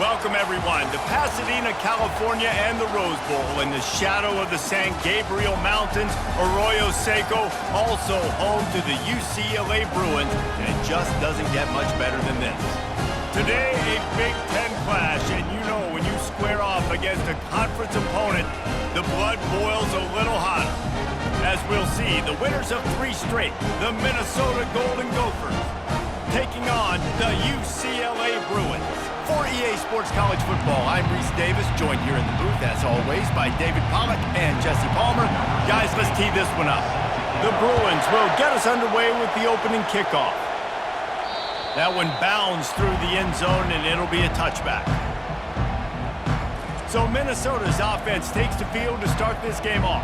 Welcome, everyone, to Pasadena, California, and the Rose Bowl in the shadow of the San Gabriel Mountains. Arroyo Seco, also home to the UCLA Bruins, and it just doesn't get much better than this. Today, a Big Ten clash, and you know when you square off against a conference opponent, the blood boils a little hotter. As we'll see, the winners of 3 straight, the Minnesota Golden Gophers, taking on the UCLA Bruins. For EA Sports College Football, I'm Reese Davis, joined here in the booth, as always, by David Pollack and Jesse Palmer. Guys, let's tee this one up. The Bruins will get us underway with the opening kickoff. That one bounds through the end zone, and it'll be a touchback. So Minnesota's offense takes the field to start this game off.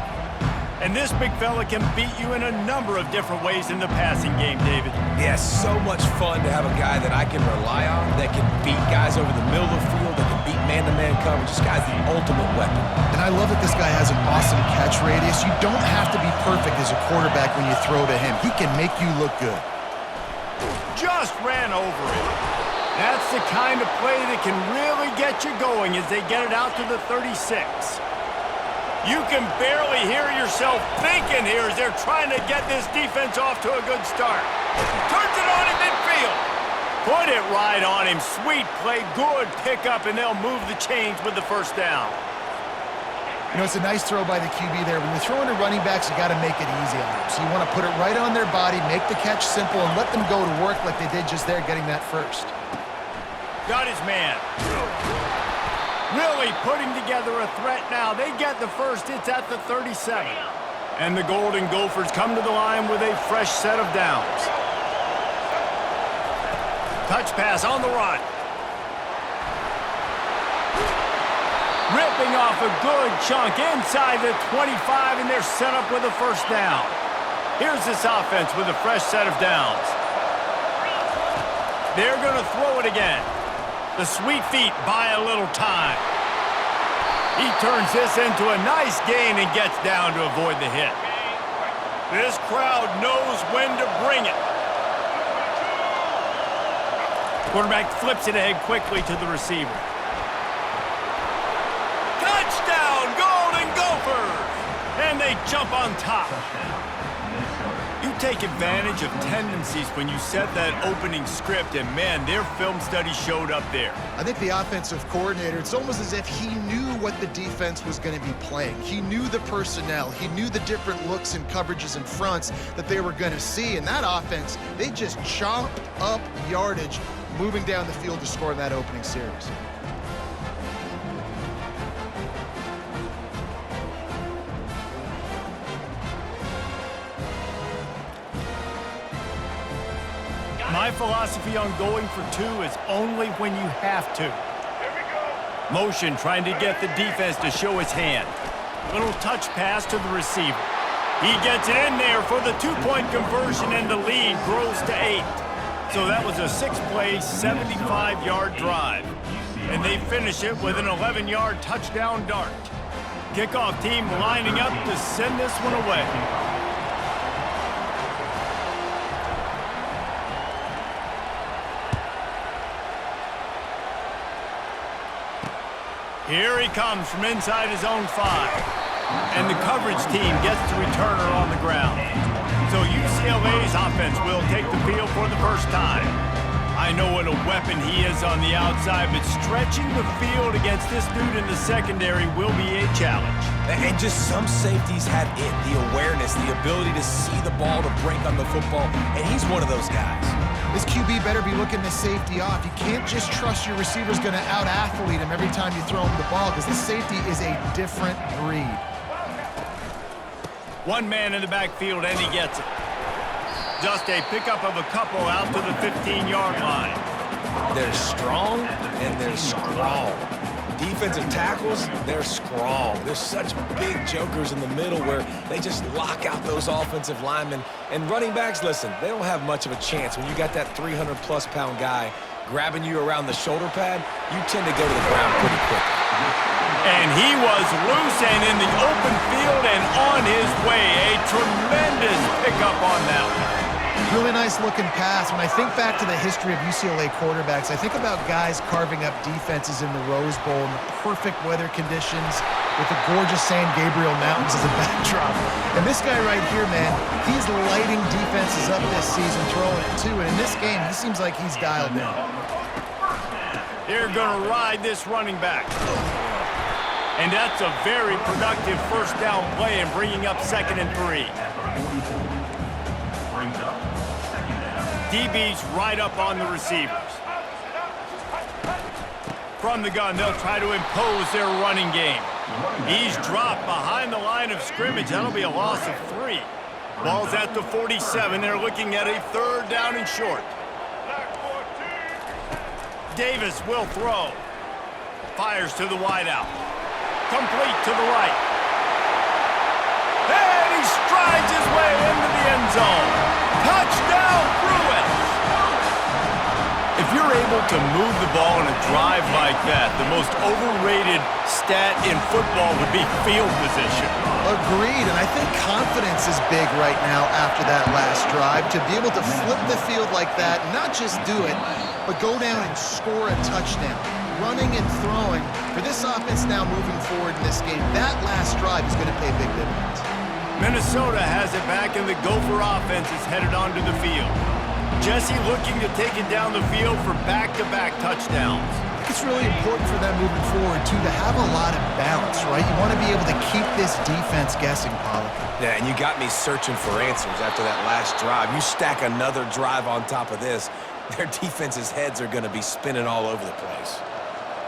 And this big fella can beat you in a number of different ways in the passing game, David. Yeah, so much fun to have a guy that I can rely on, that can beat guys over the middle of the field, that can beat man-to-man coverage. This guy's the ultimate weapon. And I love that this guy has an awesome catch radius. You don't have to be perfect as a quarterback when you throw to him. He can make you look good. Just ran over it. That's the kind of play that can really get you going as they get it out to the 36. You can barely hear yourself thinking here as they're trying to get this defense off to a good start. Turns it on in midfield. Put it right on him. Sweet play, good pickup, and they'll move the chains with the first down. You know, it's a nice throw by the QB there. When you're throwing to running backs, you got to make it easy on them. So you want to put it right on their body, make the catch simple, and let them go to work like they did just there, getting that first. Got his man. Really putting together a threat now. They get the first. It's at the 37. And the Golden Gophers come to the line with a fresh set of downs. Touch pass on the run. Ripping off a good chunk inside the 25, and they're set up with a first down. Here's this offense with a fresh set of downs. They're going to throw it again. The sweet feet buy a little time. He turns this into a nice gain and gets down to avoid the hit. This crowd knows when to bring it. Quarterback flips it ahead quickly to the receiver. Touchdown, Golden Gophers! And they jump on top. You take advantage of tendencies when you set that opening script, and man, their film study showed up there. I think the offensive coordinator, it's almost as if he knew what the defense was going to be playing. He knew the personnel. He knew the different looks and coverages and fronts that they were going to see. And that offense, they just chopped up yardage moving down the field to score in that opening series. My philosophy on going for 2 is only when you have to. Motion trying to get the defense to show his hand. Little touch pass to the receiver. He gets it in there for the 2-point conversion, and the lead grows to 8. So that was a 6-play, 75-yard drive. And they finish it with an 11-yard touchdown dart. Kickoff team lining up to send this one away. Here he comes from inside his own 5. And the coverage team gets the returner on the ground. So UCLA's offense will take the field for the first time. I know what a weapon he is on the outside, but stretching the field against this dude in the secondary will be a challenge. And just some safeties have it, the awareness, the ability to see the ball, to break on the football, and he's one of those guys. This QB better be looking this safety off. You can't just trust your receiver's going to out-athlete him every time you throw him the ball, because this safety is a different breed. One man in the backfield, and he gets it. Just a pickup of a couple out to the 15-yard line. They're strong, and they're strong. Defensive tackles, they're strong. There's such big jokers in the middle where they just lock out those offensive linemen. And running backs, listen, they don't have much of a chance. When you got that 300-plus-pound guy grabbing you around the shoulder pad, you tend to go to the ground pretty quickly. And he was loose and in the open field and on his way. A tremendous pickup on that one. Really nice looking pass. When I think back to the history of UCLA quarterbacks, I think about guys carving up defenses in the Rose Bowl in the perfect weather conditions with the gorgeous San Gabriel Mountains as a backdrop. And this guy right here, man, he's lighting defenses up this season, throwing it too. And in this game, he seems like he's dialed in. They're going to ride this running back. And that's a very productive first down play and bringing up 2nd and 3. DB's right up on the receivers. From the gun, they'll try to impose their running game. He's dropped behind the line of scrimmage. That'll be a loss of 3. Ball's at the 47. They're looking at a 3rd down and short. Davis will throw. Fires to the wideout. Complete to the right. And he strides his way into the end zone. Touchdown, Bruins! If you're able to move the ball in a drive like that, the most overrated stat in football would be field position. Agreed, and I think confidence is big right now after that last drive. To be able to flip the field like that, not just do it, but go down and score a touchdown. Running and throwing, for this offense now moving forward in this game, that last drive is going to pay big dividends. Minnesota has it back, and the Gopher offense is headed onto the field. Jesse looking to take it down the field for back-to-back touchdowns. I think it's really important for them moving forward, too, to have a lot of balance, right? You want to be able to keep this defense guessing, Pollock. Yeah, and you got me searching for answers after that last drive. You stack another drive on top of this, their defense's heads are going to be spinning all over the place.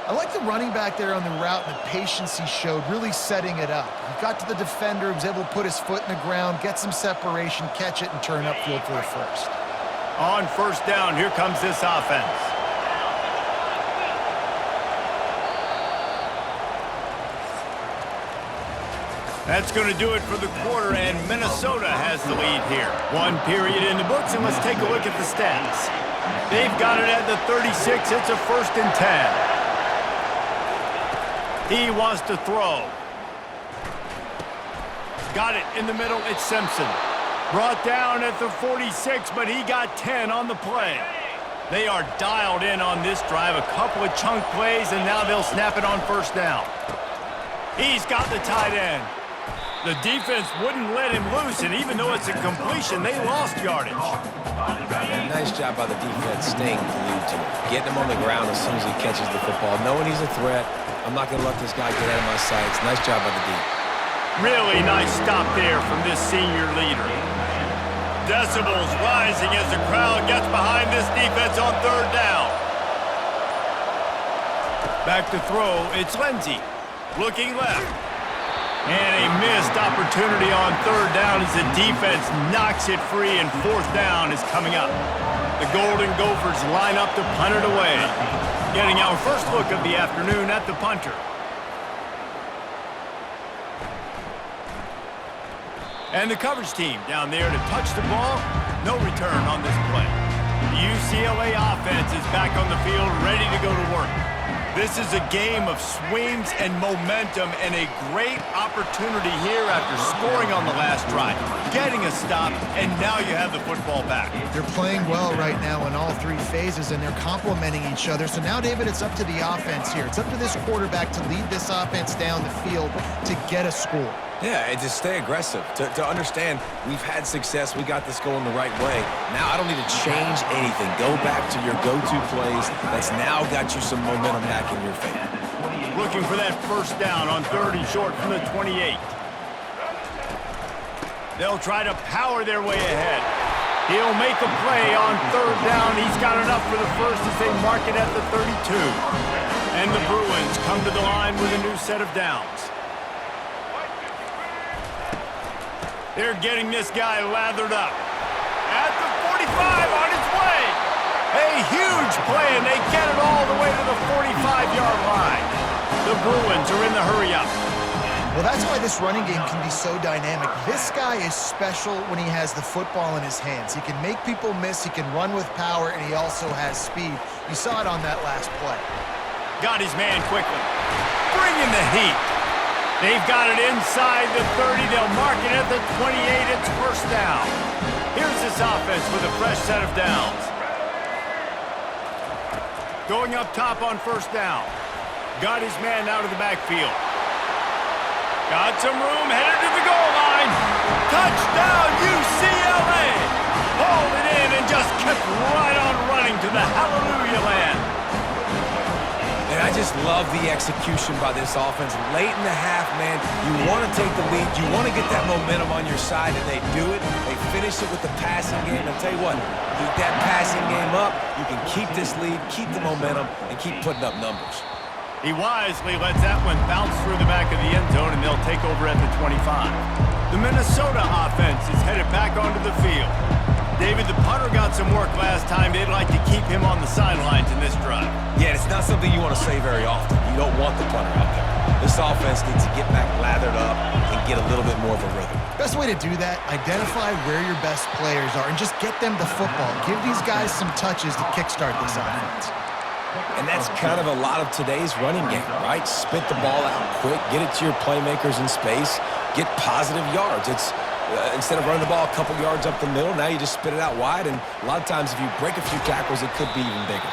I like the running back there on the route and the patience he showed, really setting it up. He got to the defender, was able to put his foot in the ground, get some separation, catch it, and turn upfield for the first. On 1st down, here comes this offense. That's going to do it for the quarter, and Minnesota has the lead here. 1 period in the books, and let's take a look at the stats. They've got it at the 36. It's a 1st and 10. He wants to throw. Got it in the middle. It's Simpson. Brought down at the 46, but he got 10 on the play. They are dialed in on this drive. A couple of chunk plays, and now they'll snap it on 1st down. He's got the tight end. The defense wouldn't let him loose, and even though it's a completion, they lost yardage. Yeah, nice job by the defense staying glued to him. Getting him on the ground as soon as he catches the football. Knowing he's a threat, I'm not going to let this guy get out of my sights. Nice job by the D. Really nice stop there from this senior leader. Decibels rising as the crowd gets behind this defense on 3rd down. Back to throw, it's Lindsey. Looking left. And a missed opportunity on 3rd down as the defense knocks it free, and 4th down is coming up. The Golden Gophers line up to punt it away. Getting our first look of the afternoon at the punter. And the coverage team down there to touch the ball. No return on this play. The UCLA offense is back on the field, ready to go to work. This is a game of swings and momentum, and a great opportunity here after scoring on the last drive, getting a stop, and now you have the football back. They're playing well right now in all 3 phases, and they're complementing each other. So now, David, it's up to the offense here. It's up to this quarterback to lead this offense down the field to get a score. Yeah, and to stay aggressive, to understand we've had success, we got this going the right way. Now I don't need to change anything. Go back to your go-to plays. That's now got you some momentum back in your favor. Looking for that 1st down on 3rd and short from the 28. They'll try to power their way ahead. He'll make a play on 3rd down. He's got enough for the first as they mark it at the 32. And the Bruins come to the line with a new set of downs. They're getting this guy lathered up. At the 45 on his way. A huge play, and they get it all the way to the 45-yard line. The Bruins are in the hurry-up. Well, that's why this running game can be so dynamic. This guy is special when he has the football in his hands. He can make people miss, he can run with power, and he also has speed. You saw it on that last play. Got his man quickly. Bringing the heat. They've got it inside the 30. They'll mark it at the 28. It's 1st down. Here's this offense with a fresh set of downs. Going up top on first down. Got his man out of the backfield. Got some room, headed to the goal line. Touchdown, UCLA! Hauled it in and just kept right on running to the hallelujah land. And I just love the execution by this offense. Late in the half, man, you want to take the lead. You want to get that momentum on your side, and they do it. They finish it with the passing game. And I'll tell you what, keep that passing game up. You can keep this lead, keep the momentum, and keep putting up numbers. He wisely lets that one bounce through the back of the end zone, and they'll take over at the 25. The Minnesota offense is headed back onto the field. David, the punter got some work last time. They'd like to keep him on the sidelines in this drive. Yeah, it's not something you want to say very often. You don't want the punter out there. This offense needs to get back lathered up and get a little bit more of a rhythm. Best way to do that, identify where your best players are and just get them the football. Give these guys some touches to kickstart this offense. And that's kind of a lot of today's running game, right? Spit the ball out quick, get it to your playmakers in space, get positive yards. It's instead of running the ball a couple yards up the middle, now you just spit it out wide, and a lot of times if you break a few tackles, it could be even bigger.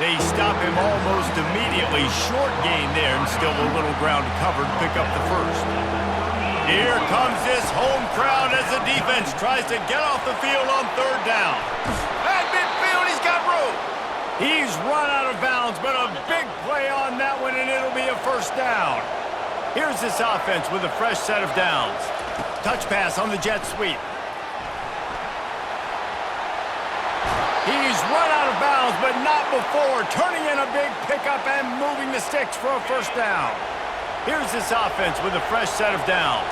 They stop him almost immediately. Short gain there, and still a little ground to cover to pick up the first. Here comes this home crowd as the defense tries to get off the field on third down. At midfield, he's got room. He's run out of bounds, but a big play on that one, and it'll be a first down. Here's this offense with a fresh set of downs. Touch pass on the jet sweep. He's run out of bounds, but not before turning in a big pickup and moving the sticks for a first down. Here's this offense with a fresh set of downs.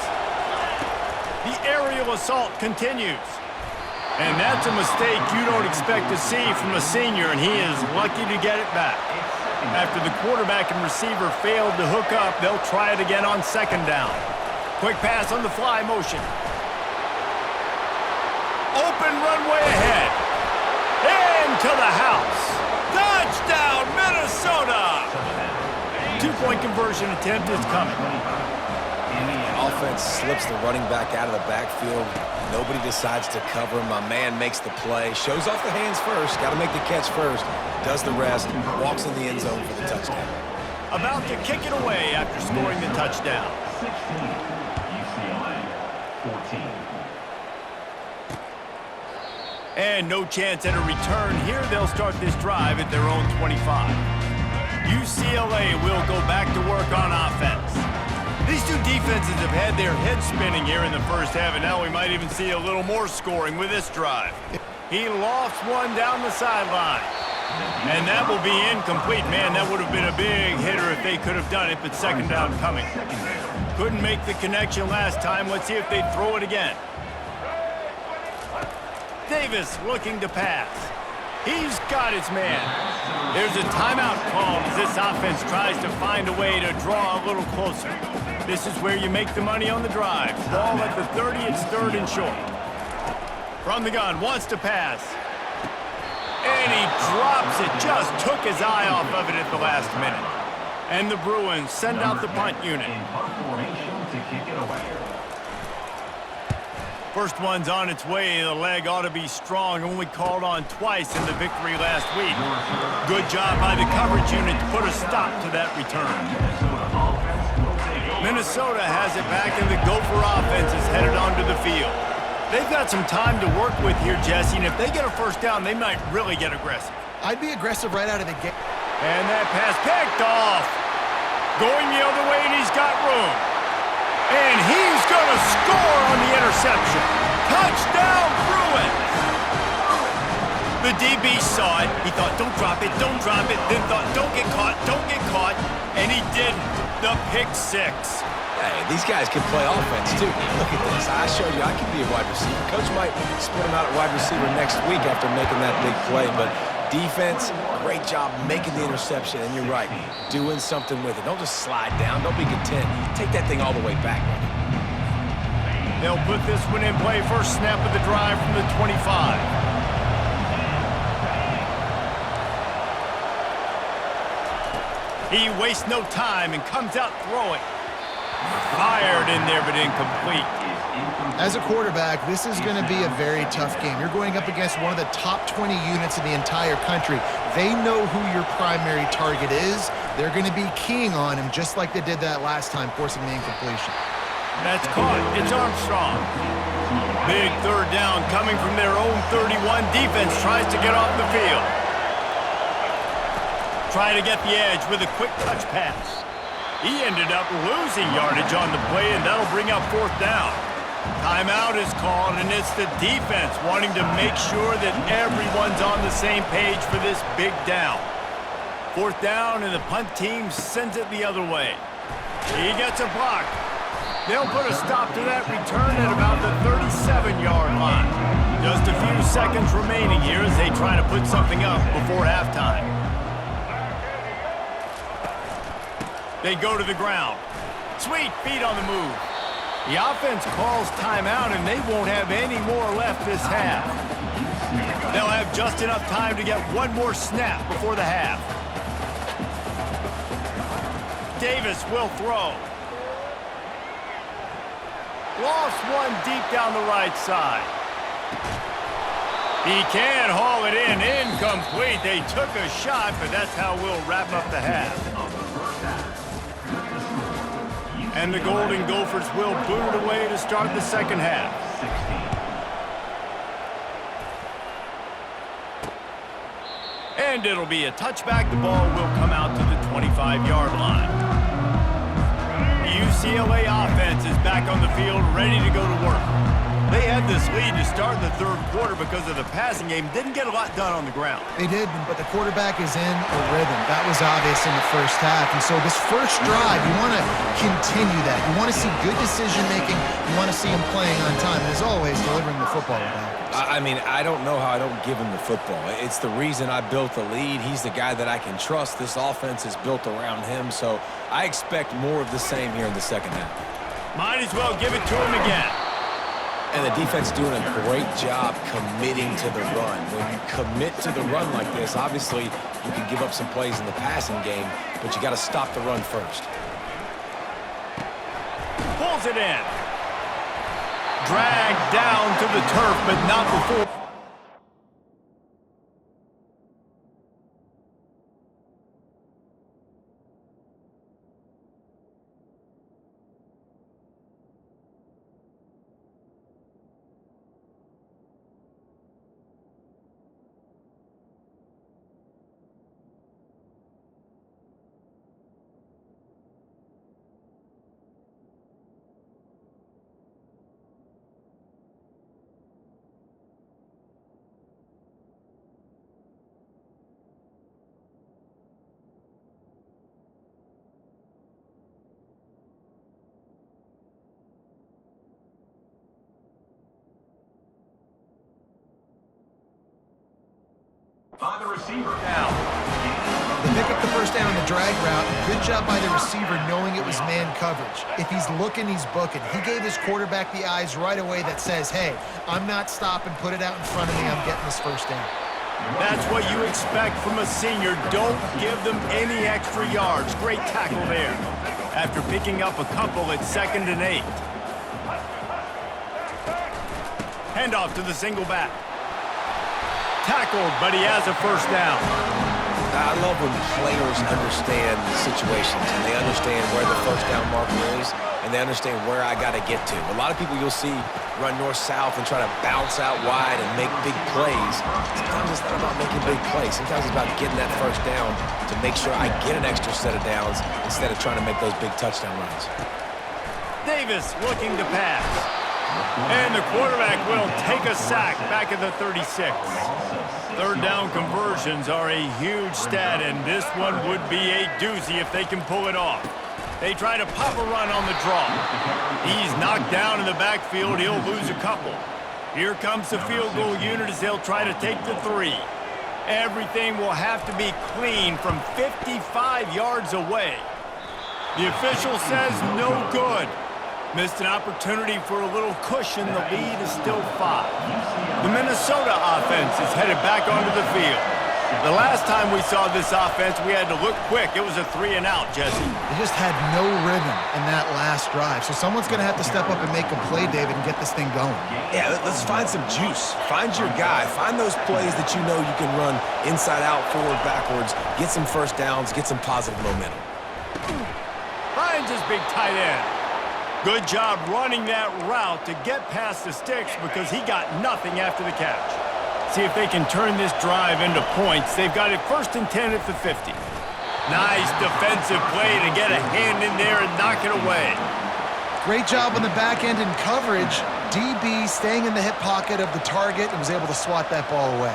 The aerial assault continues. And that's a mistake you don't expect to see from a senior, and he is lucky to get it back. After the quarterback and receiver failed to hook up, they'll try it again on second down. Quick pass on the fly motion. Open runway ahead. Into the house. Touchdown, Minnesota! Two-point conversion attempt is coming. Offense slips the running back out of the backfield. Nobody decides to cover him. My man makes the play. Shows off the hands first. Got to make the catch first. Does the rest. Walks in the end zone for the touchdown. About to kick it away after scoring the touchdown. 14. And no chance at a return here. They'll start this drive at their own 25. UCLA will go back to work on offense. These two defenses have had their heads spinning here in the first half, and now we might even see a little more scoring with this drive. He lofts one down the sideline. And that will be incomplete. Man, that would have been a big hitter if they could have done it, but second down coming. Couldn't make the connection last time. Let's see if they throw it again. Davis looking to pass. He's got his man. There's a timeout called as this offense tries to find a way to draw a little closer. This is where you make the money on the drive. Ball at the 30, it's third and short. From the gun, wants to pass. And he drops it, just took his eye off of it at the last minute. And the Bruins send out the punt unit. First one's on its way. The leg ought to be strong. Only called on twice in the victory last week. Good job by the coverage unit to put a stop to that return. Minnesota has it back, and the Gopher offense is headed onto the field. They've got some time to work with here, Jesse, and if they get a first down, they might really get aggressive. I'd be aggressive right out of the gate. And that pass picked off. Going the other way, and he's got room. And he's going to score on the interception. Touchdown, Bruins! The DB saw it. He thought, don't drop it, don't drop it. Then thought, don't get caught, don't get caught. And he didn't. The pick six. Hey, these guys can play offense, too. Look at this. I showed you I can be a wide receiver. Coach might split him out at wide receiver next week after making that big play. But defense, great job making the interception. And you're right, doing something with it. Don't just slide down. Don't be content. Take that thing all the way back. They'll put this one in play. First snap of the drive from the 25. He wastes no time and comes out throwing. Fired in there, but incomplete. As a quarterback, this is going to be a very tough game. You're going up against one of the top 20 units in the entire country. They know who your primary target is. They're going to be keying on him just like they did that last time, forcing the incompletion. That's caught. It's Armstrong. Big third down coming from their own 31. Defense tries to get off the field. Try to get the edge with a quick touch pass. He ended up losing yardage on the play, and that'll bring up fourth down. Timeout is called, and it's the defense wanting to make sure that everyone's on the same page for this big down. Fourth down, and the punt team sends it the other way. He gets a block. They'll put a stop to that return at about the 37-yard line. Just a few seconds remaining here as they try to put something up before halftime. They go to the ground. Sweet feet on the move. The offense calls timeout, and they won't have any more left this half. They'll have just enough time to get one more snap before the half. Davis will throw. Lost one deep down the right side. He can haul it in. Incomplete. They took a shot, but that's how we'll wrap up the half. And the Golden Gophers will boot it away to start the second half. And it'll be a touchback. The ball will come out to the 25-yard line. The UCLA offense is back on the field, ready to go to work. They had this lead to start the third quarter because of the passing game. Didn't get a lot done on the ground. They did, but the quarterback is in a rhythm. That was obvious in the first half. And so this first drive, you want to continue that. You want to see good decision-making. You want to see him playing on time. And as always, delivering the football with accuracy. I mean, I don't know how I don't give him the football. It's the reason I built the lead. He's the guy that I can trust. This offense is built around him, so I expect more of the same here in the second half. Might as well give it to him again. And the defense doing a great job committing to the run. When you commit to the run like this, obviously you can give up some plays in the passing game, but you got to stop the run first. Pulls it in. Dragged down to the turf, but not before. By the receiver down. They pick up the first down on the drag route. Good job by the receiver knowing it was man coverage. If he's looking, he's booking. He gave his quarterback the eyes right away that says, hey, I'm not stopping. Put it out in front of me. I'm getting this first down. That's what you expect from a senior. Don't give them any extra yards. Great tackle there. After picking up a couple at 2nd and 8. Handoff to the single back. Tackled, but he has a first down. I love when players understand situations and they understand where the first down marker is and they understand where I got to get to. A lot of people you'll see run north-south and try to bounce out wide and make big plays. Sometimes it's not about making big plays. Sometimes it's about getting that first down to make sure I get an extra set of downs instead of trying to make those big touchdown runs. Davis looking to pass. And the quarterback will take a sack back at the 36. Third down conversions are a huge stat, and this one would be a doozy if they can pull it off. They try to pop a run on the draw. He's knocked down in the backfield. He'll lose a couple. Here comes the field goal unit as they'll try to take the 3. Everything will have to be clean from 55 yards away. The official says no good. Missed an opportunity for a little cushion. The lead is still 5. The Minnesota offense is headed back onto the field. The last time we saw this offense, we had to look quick. It was a 3-and-out, Jesse. They just had no rhythm in that last drive. So someone's going to have to step up and make a play, David, and get this thing going. Yeah, let's find some juice. Find your guy. Find those plays that you know you can run inside out, forward, backwards. Get some first downs. Get some positive momentum. Finds his big tight end. Good job running that route to get past the sticks because he got nothing after the catch. See if they can turn this drive into points. They've got it 1st and 10 at the 50. Nice defensive play to get a hand in there and knock it away. Great job on the back end in coverage. DB staying in the hip pocket of the target and was able to swat that ball away.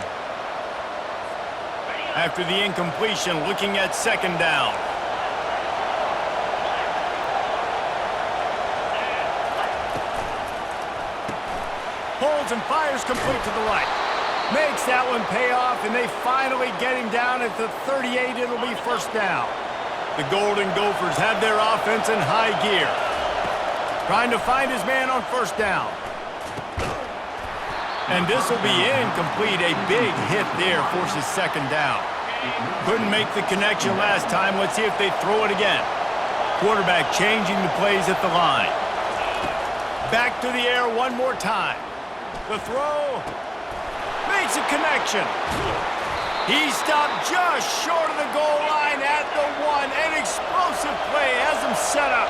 After the incompletion, looking at 2nd down. Holds and fires complete to the right. Makes that one pay off, and they finally get him down at the 38. It'll be 1st down. The Golden Gophers have their offense in high gear. Trying to find his man on 1st down. And this will be incomplete. A big hit there forces 2nd down. Couldn't make the connection last time. Let's see if they throw it again. Quarterback changing the plays at the line. Back to the air one more time. The throw makes a connection. He stopped just short of the goal line at the 1. An explosive play has him set up.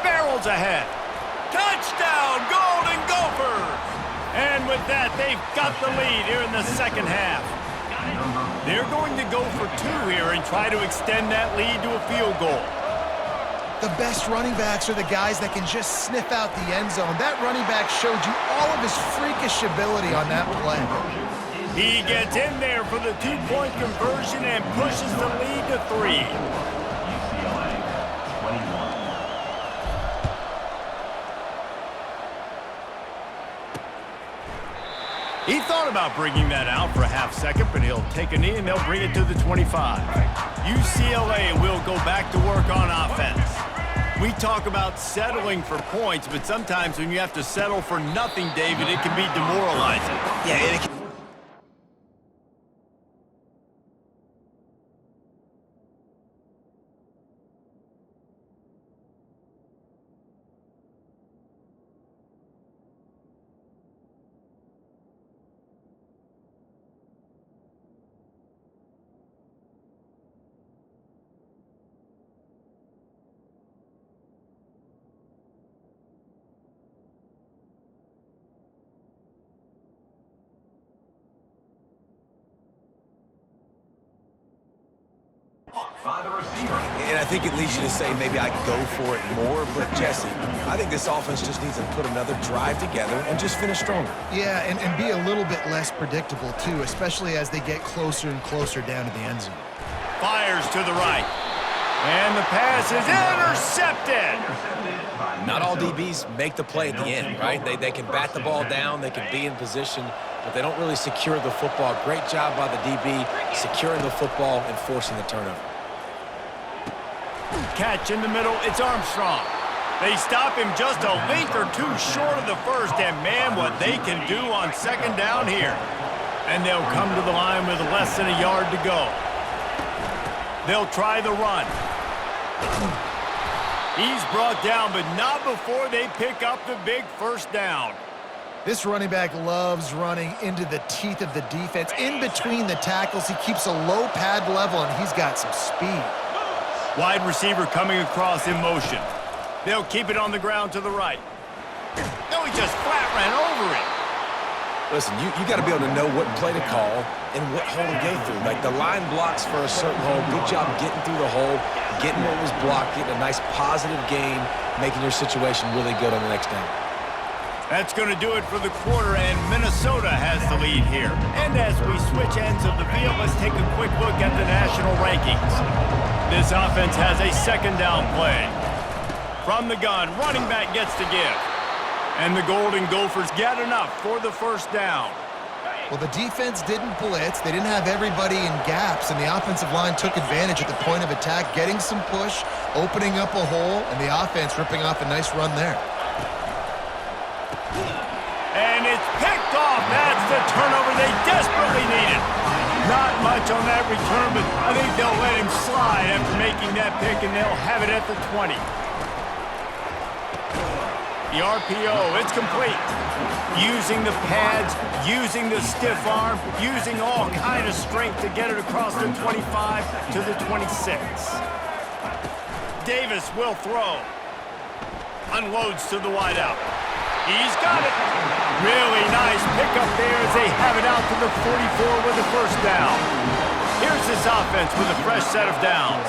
Barrels ahead. Touchdown, Golden Gophers! And with that, they've got the lead here in the 2nd half. They're going to go for 2 here and try to extend that lead to a field goal. The best running backs are the guys that can just sniff out the end zone. That running back showed you all of his freakish ability on that play. He gets in there for the 2-point conversion and pushes the lead to 3. UCLA 21. He thought about bringing that out for a half second, but he'll take a knee and they'll bring it to the 25. UCLA will go back to work on offense. We talk about settling for points, but sometimes when you have to settle for nothing, David, it can be demoralizing. Yeah, it can. By the receiver. And I think it leads you to say maybe I go for it more, but Jesse, I think this offense just needs to put another drive together and just finish stronger. Yeah, and be a little bit less predictable, too, especially as they get closer and closer down to the end zone. Fires to the right. And the pass is intercepted. Not all DBs make the play at the end, right? They can bat the ball down, they can be in position, but they don't really secure the football. Great job by the DB securing the football and forcing the turnover. Catch in the middle, it's Armstrong. They stop him just a length or 2 short of the 1st, and man, what they can do on 2nd down here. And they'll come to the line with less than a yard to go. They'll try the run. He's brought down, but not before they pick up the big 1st down. This running back loves running into the teeth of the defense. In between the tackles, he keeps a low pad level, and he's got some speed. Wide receiver coming across in motion. They'll keep it on the ground to the right. No, he just flat ran over it. Listen, you got to be able to know what play to call and what hole to go through. Like the line blocks for a certain hole. Good job getting through the hole, getting what was blocked, getting a nice positive gain, making your situation really good on the next down. That's going to do it for the quarter, and Minnesota has the lead here. And as we switch ends of the field, let's take a quick look at the national rankings. This offense has a 2nd down play. From the gun, running back gets to give. And the Golden Gophers get enough for the 1st down. Well, the defense didn't blitz. They didn't have everybody in gaps, and the offensive line took advantage at the point of attack, getting some push, opening up a hole, and the offense ripping off a nice run there. And it's picked off. That's the turnover they desperately needed. Not much on that return, but I think they'll let him slide after making that pick, and they'll have it at the 20. The RPO, it's complete. Using the pads, using the stiff arm, using all kind of strength to get it across the 25 to the 26. Davis will throw. Unloads to the wideout. He's got it. Really nice pickup there as they have it out to the 44 with the first down. Here's this offense with a fresh set of downs.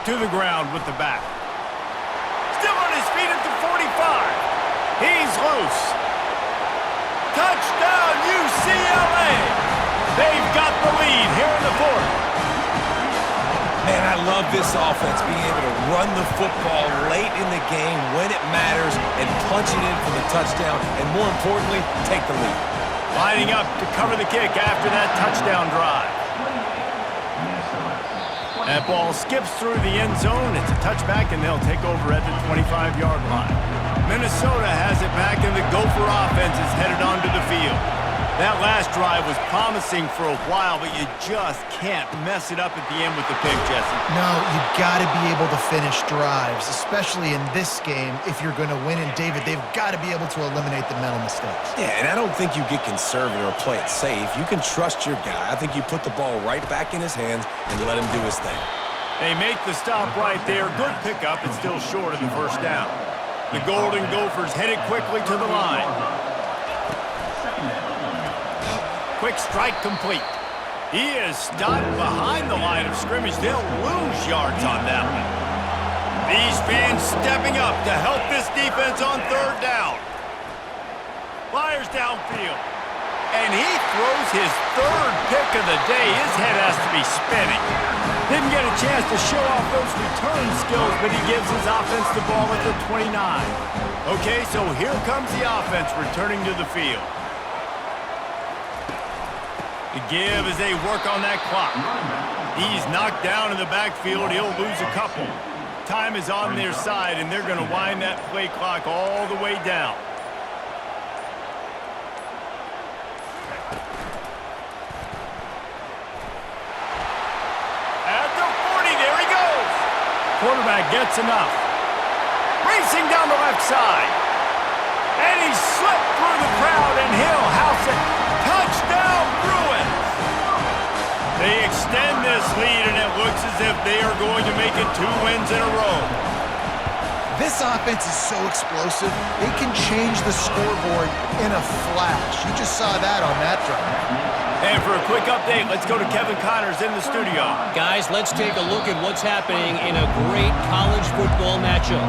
To the ground with the back. Still on his feet at the 45. He's loose. Touchdown, UCLA. They've got the lead here in the fourth. Man, I love this offense, being able to run the football late in the game when it matters and punch it in for the touchdown, and more importantly, take the lead. Lining up to cover the kick after that touchdown drive. That ball skips through the end zone. It's a touchback, and they'll take over at the 25-yard line. Minnesota has it back, and the Gopher offense is headed onto the field. That last drive was promising for a while, but you just can't mess it up at the end with the pick, Jesse. No, you've got to be able to finish drives, especially in this game if you're going to win. And, David, they've got to be able to eliminate the mental mistakes. Yeah, and I don't think you get conservative or play it safe. You can trust your guy. I think you put the ball right back in his hands and let him do his thing. They make the stop right there. Good pickup. It's still short of the first down. The Golden Gophers headed quickly to the line. Quick strike complete. He is stopped behind the line of scrimmage. They'll lose yards on that one. These fans stepping up to help this defense on third down. Fires downfield. And he throws his third pick of the day. His head has to be spinning. Didn't get a chance to show off those return skills, but he gives his offense the ball at the 29. Okay, so here comes the offense returning to the field. The give as they work on that clock. He's knocked down in the backfield. He'll lose a couple. Time is on their side, and they're going to wind that play clock all the way down. At the 40, there he goes. Quarterback gets enough. Racing down the left side. And he slipped through the crowd, and he'll house it. Touchdown, Bruins! They extend this lead, and it looks as if they are going to make it 2 wins in a row. This offense is so explosive, they can change the scoreboard in a flash. You just saw that on that drive. And for a quick update, let's go to Kevin Connors in the studio. Guys, let's take a look at what's happening in a great college football matchup.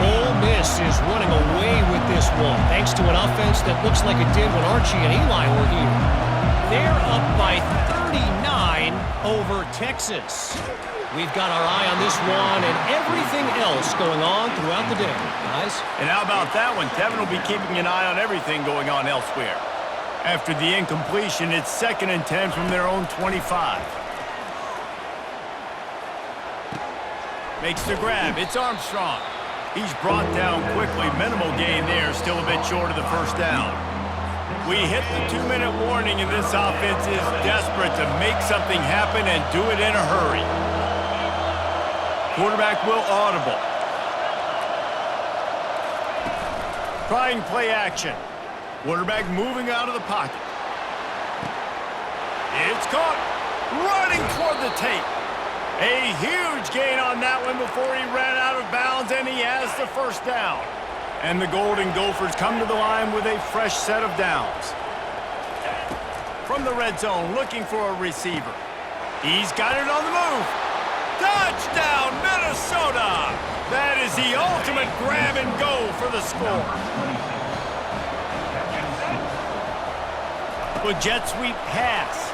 Ole Miss is running away with this one, thanks to an offense that looks like it did when Archie and Eli were here. They're up by 39 over Texas. We've got our eye on this one and everything else going on throughout the day, guys. And how about that one? Kevin will be keeping an eye on everything going on elsewhere. After the incompletion, it's 2nd and 10 from their own 25. Makes the grab. It's Armstrong. He's brought down quickly. Minimal gain there. Still a bit short of the first down. We hit the 2-minute warning, and this offense is desperate to make something happen and do it in a hurry. Quarterback will audible. Trying play action. Quarterback moving out of the pocket. It's caught. Running toward the tape. A huge gain on that one before he ran out of bounds, and he has the first down. And the Golden Gophers come to the line with a fresh set of downs. From the red zone, looking for a receiver. He's got it on the move. Touchdown, Minnesota! That is the ultimate grab and go for the score. With jet sweep pass.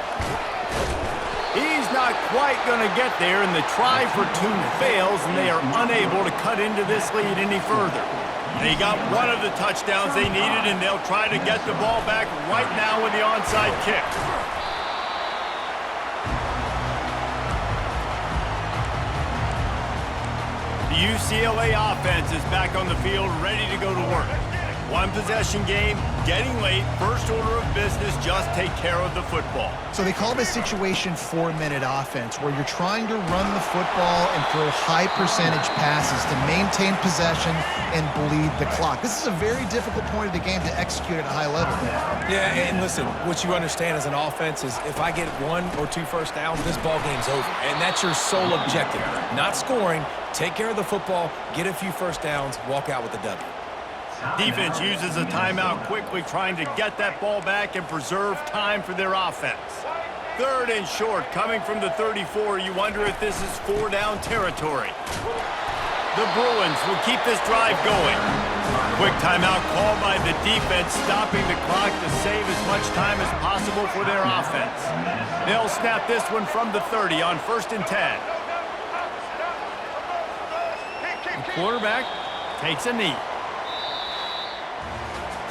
He's not quite going to get there, and the try for 2 fails, and they are unable to cut into this lead any further. They got one of the touchdowns they needed, and they'll try to get the ball back right now with the onside kick. The UCLA offense is back on the field, ready to go to work. One possession game, getting late, first order of business, just take care of the football. So they call this situation 4-minute offense, where you're trying to run the football and throw high percentage passes to maintain possession and bleed the clock. This is a very difficult point of the game to execute at a high level. Yeah, and listen, what you understand as an offense is if I get 1 or 2 first downs, this ball game's over. And that's your sole objective. Not scoring, take care of the football, get a few first downs, walk out with the W. Defense uses a timeout quickly, trying to get that ball back and preserve time for their offense. 3rd and short, coming from the 34. You wonder if this is 4-down territory. The Bruins will keep this drive going. Quick timeout called by the defense, stopping the clock to save as much time as possible for their offense. They'll snap this one from the 30 on 1st and 10. The quarterback takes a knee.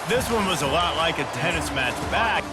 This one was a lot like a tennis match back.